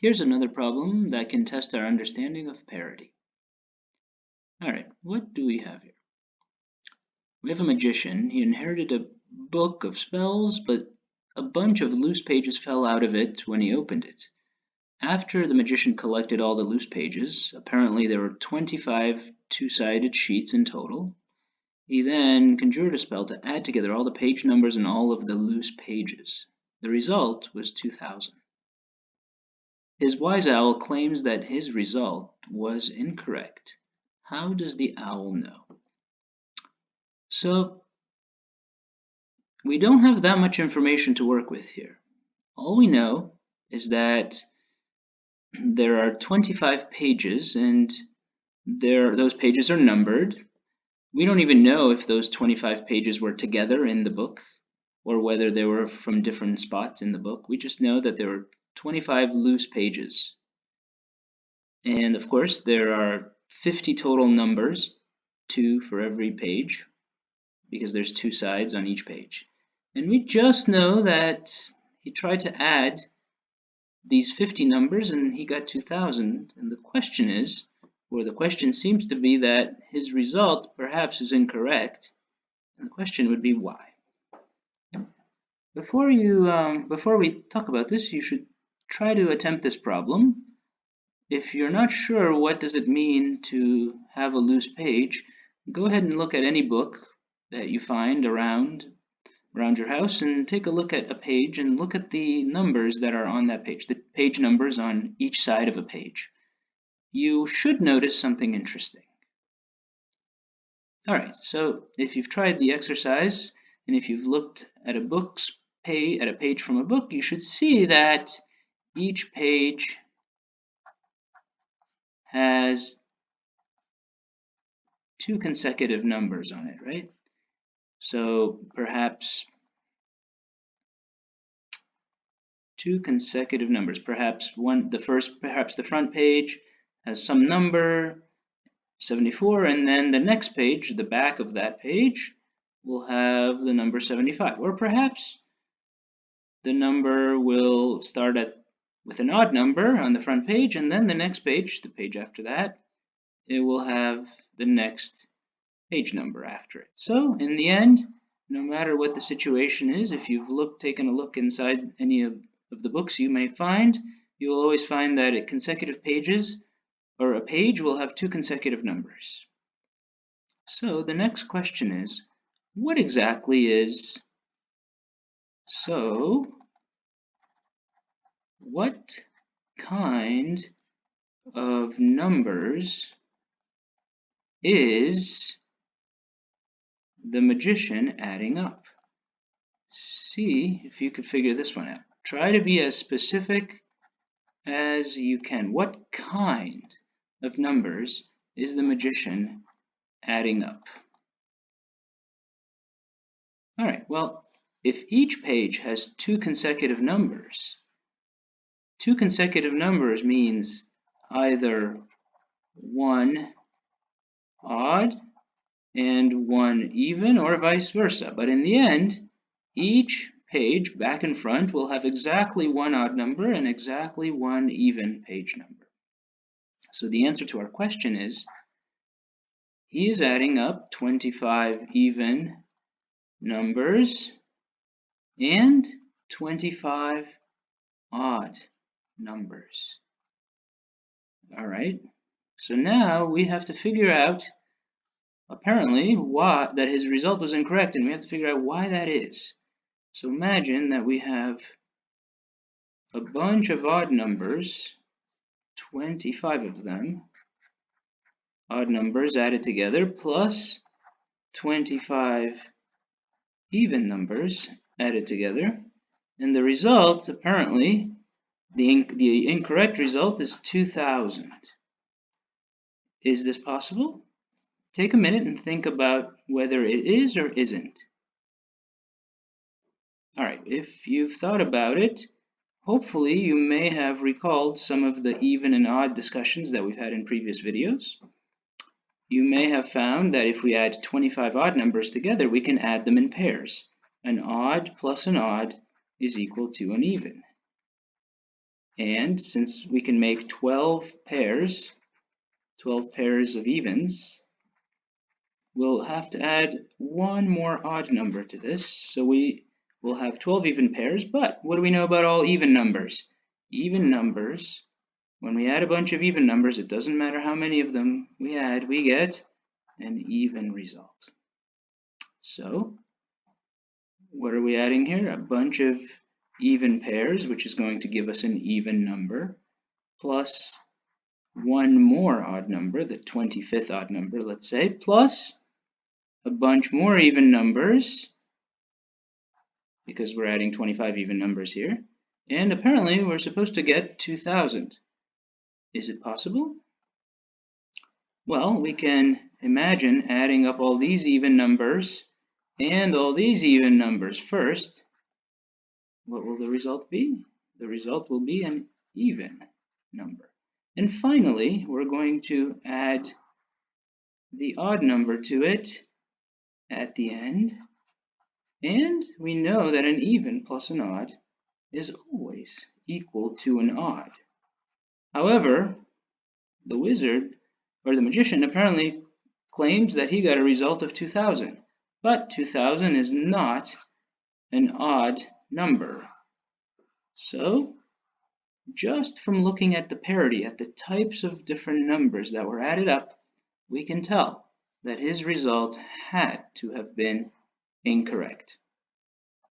Here's another problem that can test our understanding of parity. Alright, what do we have here? We have a magician. He inherited a book of spells, but a bunch of loose pages fell out of it when he opened it. After the magician collected all the loose pages, apparently there were 25 two-sided sheets in total. He then conjured a spell to add together all the page numbers and all of the loose pages. The result was 2000. His wise owl claims that his result was incorrect. How does the owl know? So, we don't have that much information to work with here. All we know is that there are 25 pages and those pages are numbered. We don't even know if those 25 pages were together in the book or whether they were from different spots in the book. We just know that there were 25 loose pages. And of course, there are 50 total numbers, 2 for every page, because there's 2 sides on each page. And we just know that he tried to add these 50 numbers and he got 2000. And the question is, or the question seems to be that his result perhaps is incorrect. And the question would be why? Before we talk about this, you should try to attempt this problem. If you're not sure what does it mean to have a loose page, go ahead and look at any book that you find around your house and take a look at a page and look at the numbers that are on that page, the page numbers on each side of a page. You should notice something interesting. Alright, so if you've tried the exercise and if you've looked at a page from a book, you should see that each page has 2 consecutive numbers on it, right? So perhaps 2 consecutive numbers. Perhaps the front page has some number 74, and then the next page, the back of that page, will have the number 75. Or perhaps the number will start with an odd number on the front page, and then the next page, the page after that, it will have the next page number after it. So in the end, no matter what the situation is, if you've taken a look inside any of the books you may find, you will always find that consecutive pages, or a page, will have 2 consecutive numbers. So the next question is, what exactly is what kind of numbers is the magician adding up? See if you could figure this one out. Try to be as specific as you can. What kind of numbers is the magician adding up? Alright, well, if each page has 2 consecutive numbers, 2 consecutive numbers means either 1 odd and 1 even, or vice versa. But in the end, each page, back and front, will have exactly 1 odd number and exactly 1 even page number. So the answer to our question is, he is adding up 25 even numbers and 25 odd numbers. Alright, so now we have to figure out, apparently, that his result was incorrect, and we have to figure out why that is. So imagine that we have a bunch of odd numbers, 25 of them, odd numbers added together, plus 25 even numbers added together, and the result, apparently, the incorrect result is 2000. Is this possible? Take a minute and think about whether it is or isn't. Alright, if you've thought about it, hopefully you may have recalled some of the even and odd discussions that we've had in previous videos. You may have found that if we add 25 odd numbers together, we can add them in pairs. An odd plus an odd is equal to an even. And since we can make 12 pairs of evens, we'll have to add one more odd number to this. So we will have 12 even pairs, but what do we know about all even numbers? Even numbers, when we add a bunch of even numbers, it doesn't matter how many of them we add, we get an even result. So what are we adding here? A bunch of even pairs, which is going to give us an even number, plus one more odd number, the 25th odd number, let's say, plus a bunch more even numbers, because we're adding 25 even numbers here, and apparently we're supposed to get 2000. Is it possible? Well, we can imagine adding up all these even numbers and all these even numbers first. What will the result be? The result will be an even number. And finally, we're going to add the odd number to it at the end. And we know that an even plus an odd is always equal to an odd. However, the wizard, or the magician, apparently claims that he got a result of 2000. But 2000 is not an odd number. So, just from looking at the parity, at the types of different numbers that were added up, we can tell that his result had to have been incorrect.